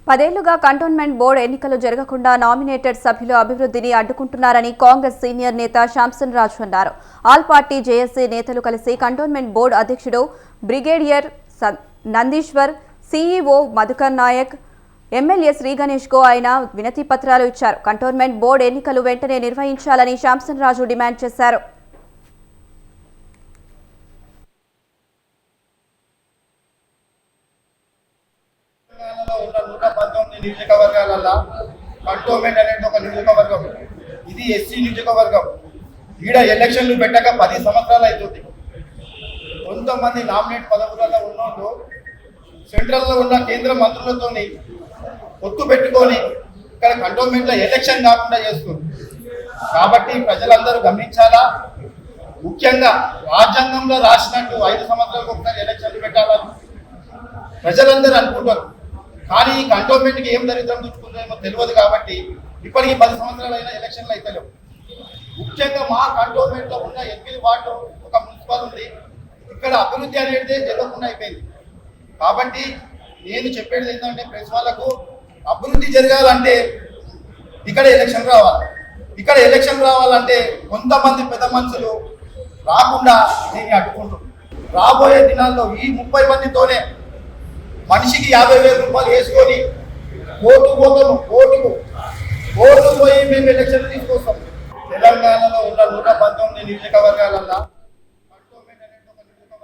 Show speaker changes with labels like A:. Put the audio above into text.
A: 10 ఏళ్లుగా cantonment board ఎన్నికలు జరగకుండా నామినేటెడ్ సభ్యులు అభివృద్ధిని అడ్డుకుంటున్నారని కాంగ్రెస్ సీనియర్ నేత శాంసన్ రాజు అన్నారు. ఆల్ పార్టీ జేఏసీ నేతలు కలిసి కంటోన్మెంట్ బోర్డు అధ్యక్షుడు brigadier Nandeeshwar, CEO Madhukar Nayak, MLA Shri Ganesh కు ఆయన వినతి పత్రాలు ఇచ్చారు. కంటోన్మెంట్ బోర్డు ఎన్నికలు వెంటనే నిర్వహించాలని శాంసన్ రాజు డిమాండ్ చేశారు.
B: నియోజకవర్గాలలో కంటోన్మెంట్ అనేది ఒక నియోజకవర్గం. ఇది ఎస్సీ నియోజకవర్గం. ఈడ ఎలక్షన్లు పెట్టక 10 సంవత్సరాలు అవుతుంది. కొంతమంది నామినేట్ పదవులలో ఉన్నోళ్ళు సెంట్రల్లో ఉన్న కేంద్ర మంత్రులతో పొత్తు పెట్టుకొని ఇక్కడ కంటోన్మెంట్లో ఎలక్షన్ కాకుండా చేస్తుంది. కాబట్టి ప్రజలందరూ గమనించాలా. ముఖ్యంగా రాజ్యాంగంలో రాసినట్టు 5 సంవత్సరాలకు ఒకసారి ఎలక్షన్లు పెట్టాలని ప్రజలందరూ అనుకుంటారు. కానీ ఈ కంటోన్మెంట్కి ఏం దరిద్రం చూసుకుంటుందో తెలియదు. కాబట్టి ఇప్పటికీ 10 సంవత్సరాలు అయినా ఎలక్షన్లు అయితే లేవు. ముఖ్యంగా మా కంటోన్మెంట్లో ఉన్న 8 వార్డు ఒక మున్సిపల్ ఉంది. ఇక్కడ అభివృద్ధి అనేది జరగకుండా అయిపోయింది. కాబట్టి నేను చెప్పేది ఏంటంటే ప్రెస్ వాళ్ళకు అభివృద్ధి జరగాలంటే ఇక్కడ ఎలక్షన్ రావాలి. ఇక్కడ ఎలక్షన్ రావాలంటే కొంతమంది పెద్ద మనుషులు రాకుండా దీన్ని అడ్డుకుంటారు. రాబోయే దినాల్లో ఈ 30 మందితోనే మనిషికి 50,000 రూపాయలు వేసుకొని ఓటు పోయి మేము ఎలక్షన్లు తీసుకొస్తాం. తెలంగాణలో ఉన్న 119 నియోజకవర్గాలల్లో